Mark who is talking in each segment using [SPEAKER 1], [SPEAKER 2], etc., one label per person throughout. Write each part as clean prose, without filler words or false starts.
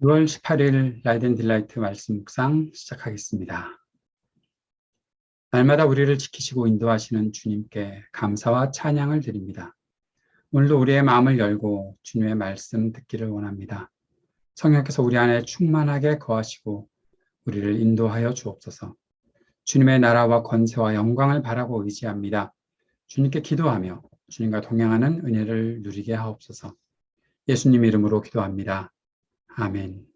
[SPEAKER 1] 6월 18일 라이드 앤 딜라이트 말씀 묵상 시작하겠습니다. 날마다 우리를 지키시고 인도하시는 주님께 감사와 찬양을 드립니다. 오늘도 우리의 마음을 열고 주님의 말씀 듣기를 원합니다. 성령께서 우리 안에 충만하게 거하시고 우리를 인도하여 주옵소서. 주님의 나라와 권세와 영광을 바라고 의지합니다. 주님께 기도하며 주님과 동행하는 은혜를 누리게 하옵소서. 예수님 이름으로 기도합니다. 아멘.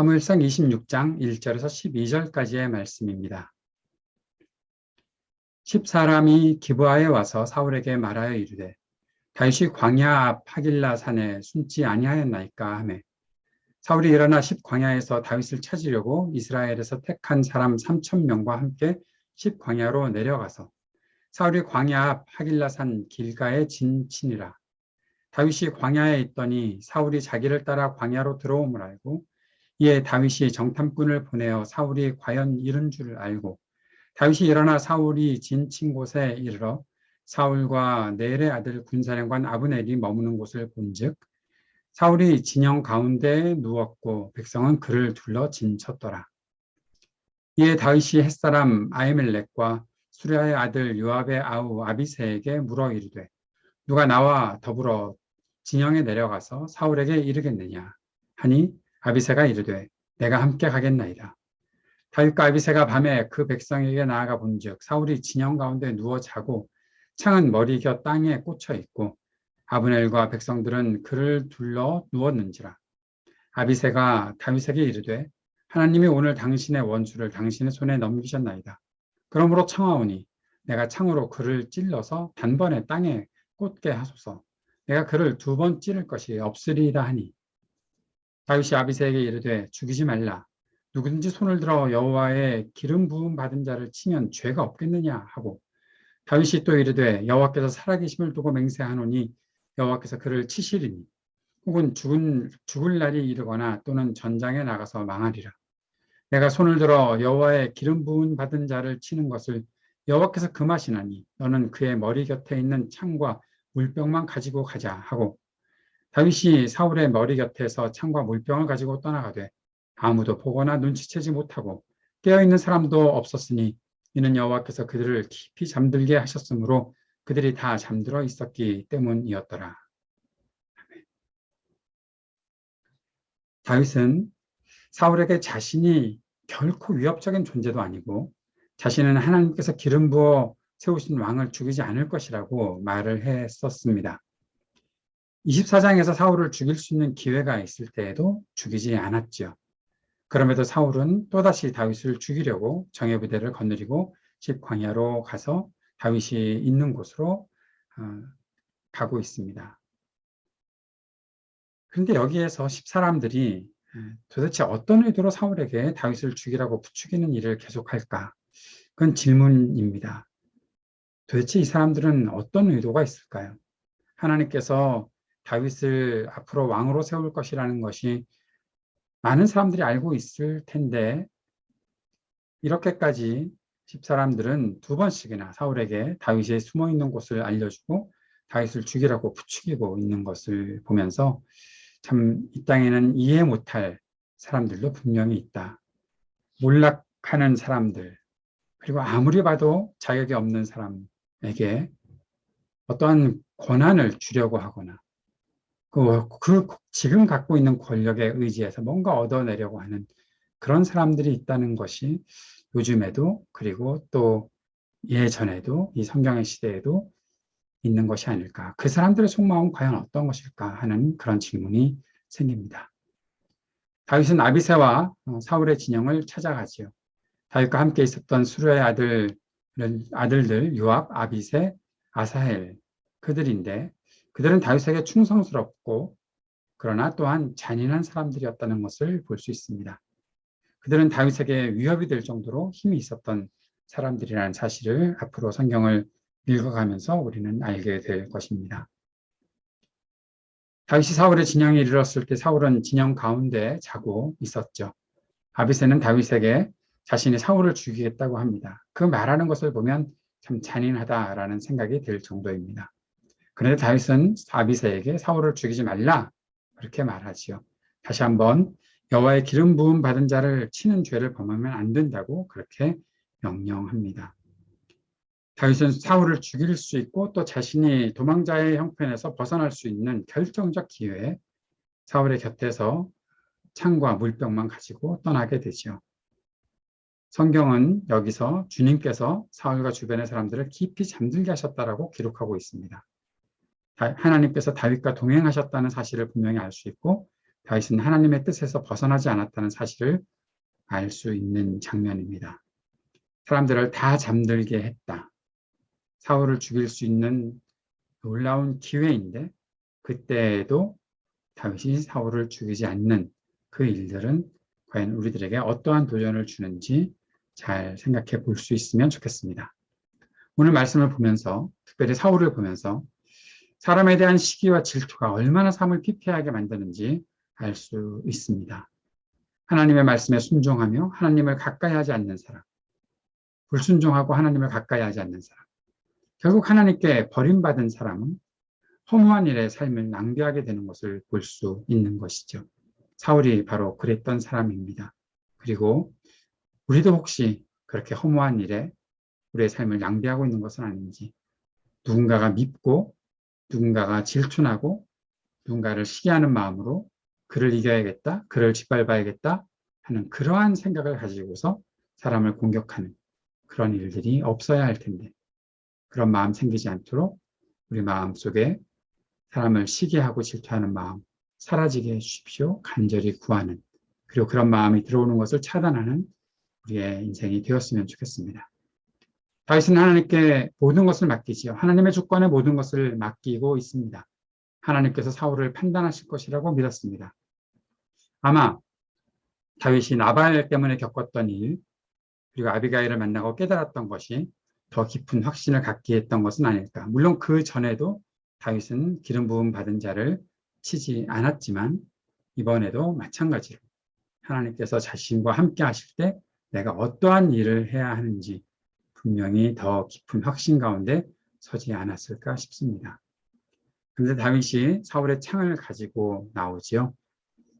[SPEAKER 1] 사무엘상 26장 1절에서 12절까지의 말씀입니다. 10사람이 기브아에 와서 사울에게 말하여 이르되 다윗이 광야 앞 하길라 산에 숨지 아니하였나이까 하매 사울이 일어나 10광야에서 다윗을 찾으려고 이스라엘에서 택한 사람 3,000명과 함께 10광야로 내려가서 사울이 광야 앞 하길라 산 길가에 진치니라. 다윗이 광야에 있더니 사울이 자기를 따라 광야로 들어옴을 알고 이에 다윗이 정탐꾼을 보내어 사울이 과연 이른 줄을 알고 다윗이 일어나 사울이 진친 곳에 이르러 사울과 넬의 아들 군사령관 아브넬이 머무는 곳을 본즉 사울이 진영 가운데에 누웠고 백성은 그를 둘러 진쳤더라. 이에 다윗이 햇사람 아히멜렉과 수랴의 아들 요압의 아우 아비새에게 물어 이르되 누가 나와 더불어 진영에 내려가서 사울에게 이르겠느냐 하니 아비새가 이르되 내가 함께 가겠나이다. 다윗과 아비새가 밤에 그 백성에게 나아가 본즉 사울이 진영 가운데 누워 자고 창은 머리 곁 땅에 꽂혀 있고 아브넬과 백성들은 그를 둘러 누웠는지라. 아비새가 다윗에게 이르되 하나님이 오늘 당신의 원수를 당신의 손에 넘기셨나이다. 그러므로 청하오니 내가 창으로 그를 찔러서 단번에 땅에 꽂게 하소서. 내가 그를 2번 찌를 것이 없으리이다 하니 다윗이 아비새에게 이르되 죽이지 말라. 누구든지 손을 들어 여호와의 기름 부음 받은 자를 치면 죄가 없겠느냐 하고 다윗이 또 이르되 여호와께서 살아계심을 두고 맹세하노니 여호와께서 그를 치시리니 혹은 죽을 날이 이르거나 또는 전장에 나가서 망하리라. 내가 손을 들어 여호와의 기름 부은 받은 자를 치는 것을 여호와께서 금하시나니 너는 그의 머리 곁에 있는 창과 물병만 가지고 가자 하고 다윗이 사울의 머리 곁에서 창과 물병을 가지고 떠나가되 아무도 보거나 눈치채지 못하고 깨어있는 사람도 없었으니 이는 여호와께서 그들을 깊이 잠들게 하셨으므로 그들이 다 잠들어 있었기 때문이었더라. 다윗은 사울에게 자신이 결코 위협적인 존재도 아니고 자신은 하나님께서 기름 부어 세우신 왕을 죽이지 않을 것이라고 말을 했었습니다. 24장에서 사울을 죽일 수 있는 기회가 있을 때에도 죽이지 않았죠. 그럼에도 사울은 또다시 다윗을 죽이려고 정예부대를 거느리고 십광야로 가서 다윗이 있는 곳으로 가고 있습니다. 그런데 여기에서 십사람들이 도대체 어떤 의도로 사울에게 다윗을 죽이라고 부추기는 일을 계속할까? 그건 질문입니다. 도대체 이 사람들은 어떤 의도가 있을까요? 하나님께서 다윗을 앞으로 왕으로 세울 것이라는 것이 많은 사람들이 알고 있을 텐데 이렇게까지 십사람들은 두 번씩이나 사울에게 다윗이 숨어 있는 곳을 알려주고 다윗을 죽이라고 부추기고 있는 것을 보면서 참 이 땅에는 이해 못할 사람들도 분명히 있다. 몰락하는 사람들, 그리고 아무리 봐도 자격이 없는 사람에게 어떠한 권한을 주려고 하거나 지금 갖고 있는 권력에 의지해서 뭔가 얻어내려고 하는 그런 사람들이 있다는 것이 요즘에도 그리고 또 예전에도 이 성경의 시대에도 있는 것이 아닐까. 그 사람들의 속마음은 과연 어떤 것일까 하는 그런 질문이 생깁니다. 다윗은 아비새와 사울의 진영을 찾아가지요. 다윗과 함께 있었던 수르의 아들들 요압, 아비새, 아사헬 그들인데 그들은 다윗에게 충성스럽고 그러나 또한 잔인한 사람들이었다는 것을 볼 수 있습니다. 그들은 다윗에게 위협이 될 정도로 힘이 있었던 사람들이라는 사실을 앞으로 성경을 읽어가면서 우리는 알게 될 것입니다. 다윗이 사울의 진영에 이르렀을 때 사울은 진영 가운데 자고 있었죠. 아비새는 다윗에게 자신이 사울을 죽이겠다고 합니다. 그 말하는 것을 보면 참 잔인하다라는 생각이 들 정도입니다. 그런데 다윗은 아비새에게 사울을 죽이지 말라 그렇게 말하지요. 다시 한번 여호와의 기름 부음 받은 자를 치는 죄를 범하면 안 된다고 그렇게 명령합니다. 다윗은 사울을 죽일 수 있고 또 자신이 도망자의 형편에서 벗어날 수 있는 결정적 기회에 사울의 곁에서 창과 물병만 가지고 떠나게 되죠. 성경은 여기서 주님께서 사울과 주변의 사람들을 깊이 잠들게 하셨다라고 기록하고 있습니다. 하나님께서 다윗과 동행하셨다는 사실을 분명히 알 수 있고 다윗은 하나님의 뜻에서 벗어나지 않았다는 사실을 알 수 있는 장면입니다. 사람들을 다 잠들게 했다. 사울을 죽일 수 있는 놀라운 기회인데 그때에도 다윗이 사울을 죽이지 않는 그 일들은 과연 우리들에게 어떠한 도전을 주는지 잘 생각해 볼 수 있으면 좋겠습니다. 오늘 말씀을 보면서 특별히 사울을 보면서 사람에 대한 시기와 질투가 얼마나 삶을 피폐하게 만드는지 알 수 있습니다. 하나님의 말씀에 순종하며 하나님을 가까이 하지 않는 사람, 불순종하고 하나님을 가까이 하지 않는 사람, 결국 하나님께 버림받은 사람은 허무한 일에 삶을 낭비하게 되는 것을 볼 수 있는 것이죠. 사울이 바로 그랬던 사람입니다. 그리고 우리도 혹시 그렇게 허무한 일에 우리의 삶을 낭비하고 있는 것은 아닌지 누군가가 밉고 누군가가 질투나고 누군가를 시기하는 마음으로 그를 이겨야겠다, 그를 짓밟아야겠다 하는 그러한 생각을 가지고서 사람을 공격하는 그런 일들이 없어야 할 텐데 그런 마음 생기지 않도록 우리 마음속에 사람을 시기하고 질투하는 마음 사라지게 해주십시오. 간절히 구하는 그리고 그런 마음이 들어오는 것을 차단하는 우리의 인생이 되었으면 좋겠습니다. 다윗은 하나님께 모든 것을 맡기지요. 하나님의 주권에 모든 것을 맡기고 있습니다. 하나님께서 사울을 판단하실 것이라고 믿었습니다. 아마 다윗이 나발 때문에 겪었던 일 그리고 아비가일을 만나고 깨달았던 것이 더 깊은 확신을 갖게 했던 것은 아닐까. 물론 그 전에도 다윗은 기름 부음 받은 자를 치지 않았지만 이번에도 마찬가지로 하나님께서 자신과 함께 하실 때 내가 어떠한 일을 해야 하는지 분명히 더 깊은 확신 가운데 서지 않았을까 싶습니다. 그런데 다윗이 사울의 창을 가지고 나오지요.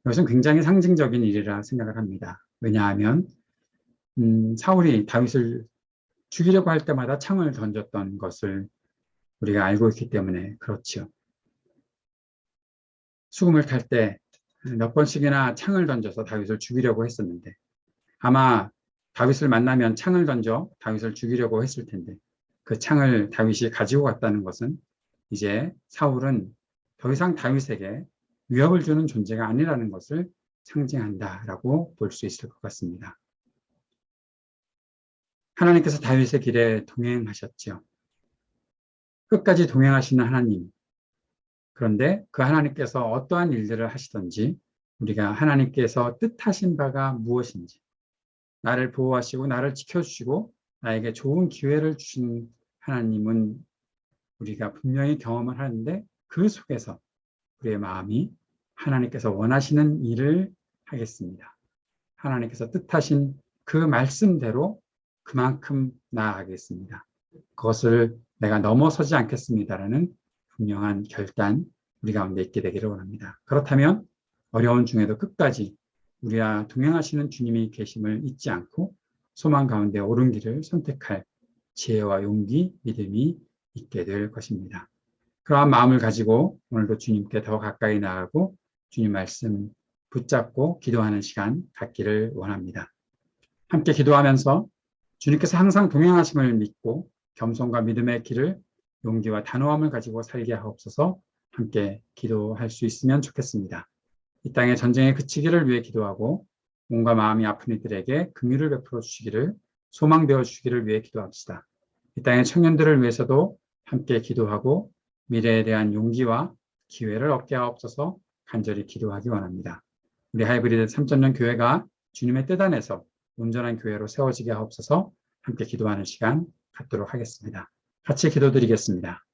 [SPEAKER 1] 이것은 굉장히 상징적인 일이라 생각을 합니다. 왜냐하면 사울이 다윗을 죽이려고 할 때마다 창을 던졌던 것을 우리가 알고 있기 때문에 그렇지요. 수금을 탈 때 몇 번씩이나 창을 던져서 다윗을 죽이려고 했었는데 아마 다윗을 만나면 창을 던져 다윗을 죽이려고 했을 텐데 그 창을 다윗이 가지고 갔다는 것은 이제 사울은 더 이상 다윗에게 위협을 주는 존재가 아니라는 것을 상징한다라고 볼 수 있을 것 같습니다. 하나님께서 다윗의 길에 동행하셨지요. 끝까지 동행하시는 하나님. 그런데 그 하나님께서 어떠한 일들을 하시든지 우리가 하나님께서 뜻하신 바가 무엇인지 나를 보호하시고 나를 지켜주시고 나에게 좋은 기회를 주신 하나님은 우리가 분명히 경험을 하는데 그 속에서 우리의 마음이 하나님께서 원하시는 일을 하겠습니다. 하나님께서 뜻하신 그 말씀대로 그만큼 나아가겠습니다. 그것을 내가 넘어서지 않겠습니다라는 분명한 결단 우리 가운데 있게 되기를 원합니다. 그렇다면 어려운 중에도 끝까지 우리와 동행하시는 주님이 계심을 잊지 않고 소망 가운데 옳은 길을 선택할 지혜와 용기, 믿음이 있게 될 것입니다. 그러한 마음을 가지고 오늘도 주님께 더 가까이 나아가고 주님 말씀 붙잡고 기도하는 시간 갖기를 원합니다. 함께 기도하면서 주님께서 항상 동행하심을 믿고 겸손과 믿음의 길을 용기와 단호함을 가지고 살게 하옵소서 함께 기도할 수 있으면 좋겠습니다. 이 땅의 전쟁의 그치기를 위해 기도하고 몸과 마음이 아픈 이들에게 긍휼을 베풀어 주시기를 소망되어 주시기를 위해 기도합시다. 이 땅의 청년들을 위해서도 함께 기도하고 미래에 대한 용기와 기회를 얻게 하옵소서 간절히 기도하기 원합니다. 우리 하이브리드 3.0 교회가 주님의 뜻 안에서 온전한 교회로 세워지게 하옵소서 함께 기도하는 시간 갖도록 하겠습니다. 같이 기도드리겠습니다.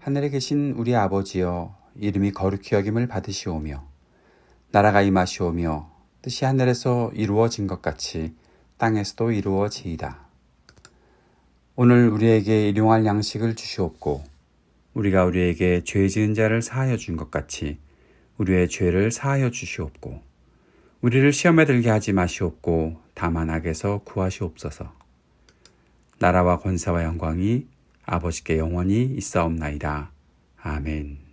[SPEAKER 2] 하늘에 계신 우리 아버지여, 이름이 거룩히 여김을 받으시오며 나라가 임하시오며 뜻이 하늘에서 이루어진 것 같이 땅에서도 이루어지이다. 오늘 우리에게 일용할 양식을 주시옵고 우리가 우리에게 죄 지은 자를 사하여 준 것 같이 우리의 죄를 사하여 주시옵고 우리를 시험에 들게 하지 마시옵고 다만 악에서 구하시옵소서. 나라와 권세와 영광이 아버지께 영원히 있사옵나이다. 아멘.